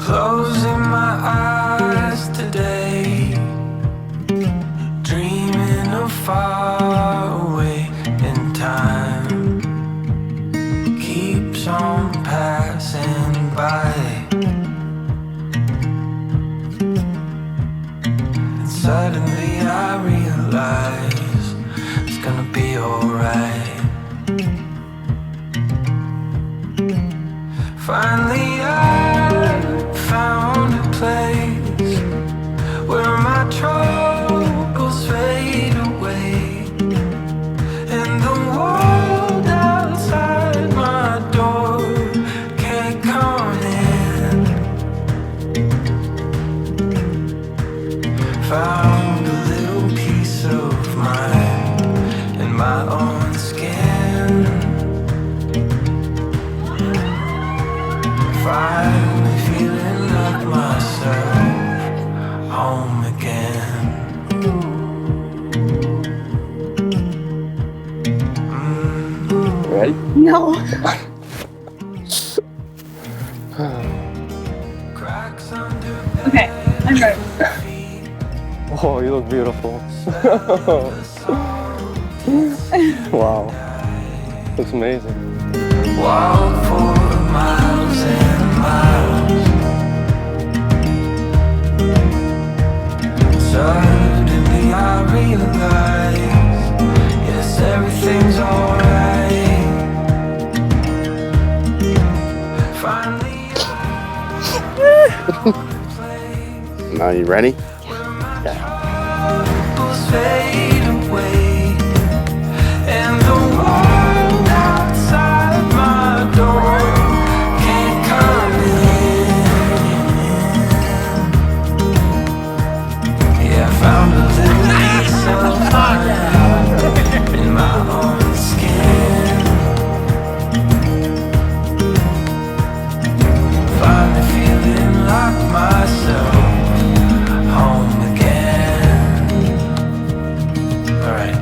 Closing my eyes today, dreaming of far away in time, keeps on passing by. And suddenly I realize it's gonna be alright. Finally I found a place where my troubles fade away, and the world outside my door can't come in. Found a little piece of mind in my own skin. Finally feeling like myself, home again. Ready? No. Cracks under Okay, I'm ready. Oh, you look beautiful. Wow. Looks amazing. walk for miles and miles. Suddenly I realize, yes, everything's alright. Finally Now you ready? troubles fade away, and the world outside my door can't come in. Yeah, I found a little piece of mind in my own skin. Finally feeling like myself, home again. All right.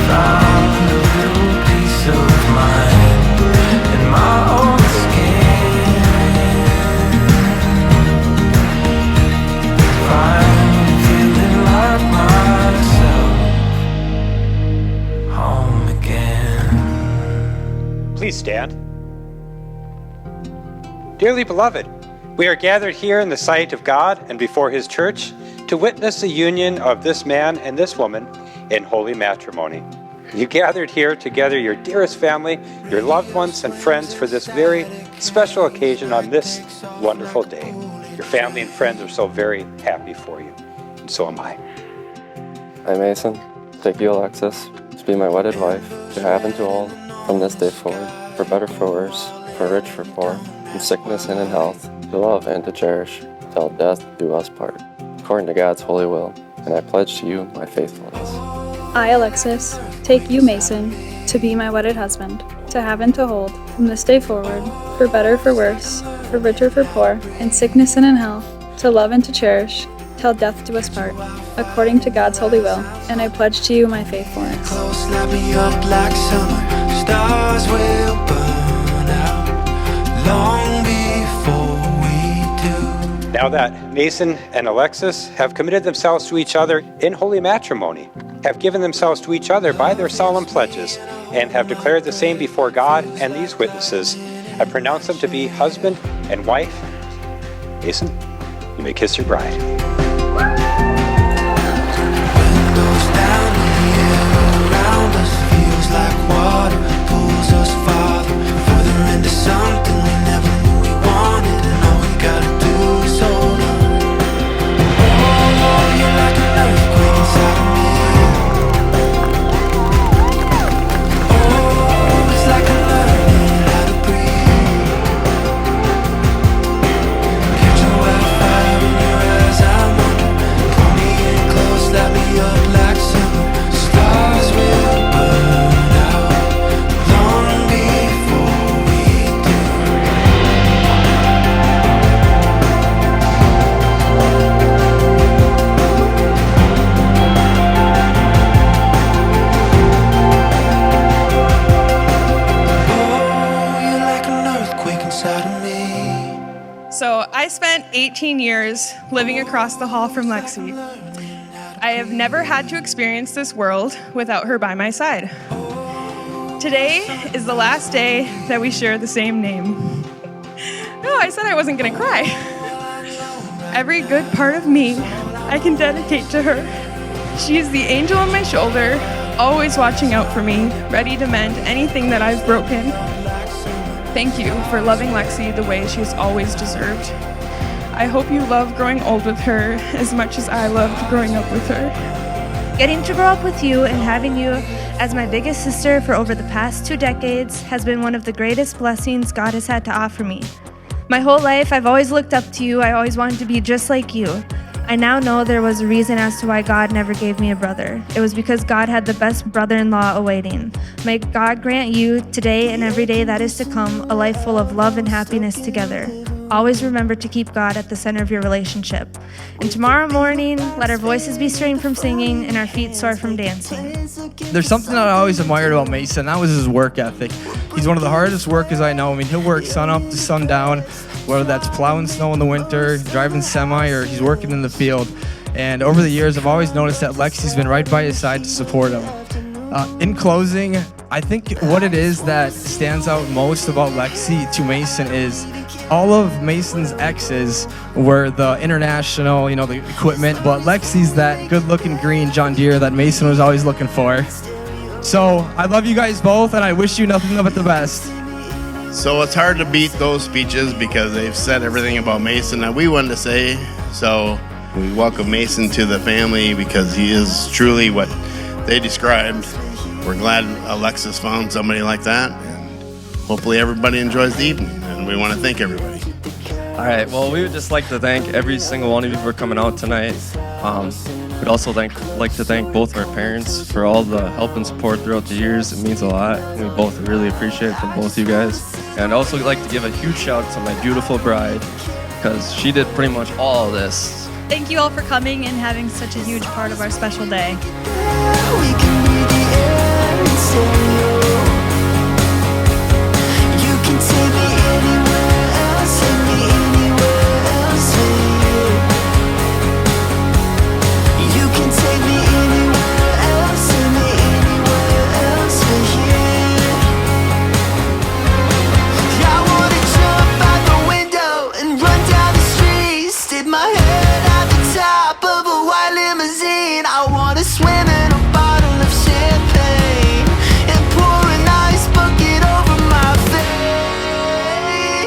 Found a little piece of mind in my own skin. Finally feeling like myself, home again. Please stand. Dearly beloved, we are gathered here in the sight of God and before His church to witness the union of this man and this woman in holy matrimony. You gathered here together your dearest family, your loved ones and friends for this very special occasion on this wonderful day. Your family and friends are so very happy for you, and so am I. I, Mason, take you, Alexis, to be my wedded wife, to have and to hold, from this day forward, for better, for worse, for rich, for poor, in sickness and in health, to love and to cherish, till death do us part, according to God's holy will, and I pledge to you my faithfulness. I, Alexis, take you, Mason, to be my wedded husband, to have and to hold, from this day forward, for better, for worse, for richer, for poor, in sickness and in health, to love and to cherish, till death do us part, according to God's holy will, and I pledge to you my faithfulness. Close, light me up like summer. Stars will burn out long before we do. Now that Mason and Alexis have committed themselves to each other in holy matrimony, have given themselves to each other by their solemn pledges, and have declared the same before God and these witnesses, I pronounce them to be husband and wife. Mason, you may kiss your bride. Windows down, the air around us feels like water, pulls us further into something we never knew we wanted, and all we gotta do is hold on. Oh, you're like a 18 years living across the hall from Lexi. I have never had to experience this world without her by my side. Today is the last day that we share the same name. No, I said I wasn't gonna cry. Every good part of me I can dedicate to her. She is the angel on my shoulder, always watching out for me, ready to mend anything that I've broken. Thank you for loving Lexi the way she's always deserved. I hope you love growing old with her as much as I loved growing up with her. Getting to grow up with you and having you as my biggest sister for over the past 2 decades has been one of the greatest blessings God has had to offer me. My whole life, I've always looked up to you. I always wanted to be just like you. I now know there was a reason as to why God never gave me a brother. It was because God had the best brother-in-law awaiting. May God grant you, today and every day that is to come, a life full of love and happiness together. Always remember to keep God at the center of your relationship. And tomorrow morning, let our voices be strained from singing and our feet sore from dancing. There's something that I always admired about Mason. That was his work ethic. He's one of the hardest workers I know. I mean, he'll work sun up to sundown, whether that's plowing snow in the winter, driving semi, or he's working in the field. And over the years, I've always noticed that Lexi's been right by his side to support him. In closing, I think what it is that stands out most about Lexi to Mason is all of Mason's exes were the international, the equipment, but Lexi's that good-looking green John Deere that Mason was always looking for. So I love you guys both, and I wish you nothing but the best. So it's hard to beat those speeches because they've said everything about Mason that we wanted to say. So we welcome Mason to the family because he is truly what they described. We're glad Alexis found somebody like that. And hopefully everybody enjoys the evening, and we want to thank everybody. All right, well, we would just like to thank every single one of you for coming out tonight. We'd also like to thank both our parents for all the help and support throughout the years. It means a lot, and we both really appreciate it from both you guys. And I'd also like to give a huge shout out to my beautiful bride, because she did pretty much all of this. Thank you all for coming and having such a huge part of our special day. We can be the air and say you can take me anywhere else, take me anywhere else with you. You can take me anywhere else, take me anywhere else with you. I wanna jump out the window and run down the street, stick my head at the top of a white limousine. I wanna swim in a bottle of champagne and pour an ice bucket over my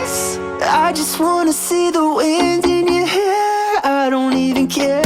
face. I just wanna see the wind in your hair. I don't even care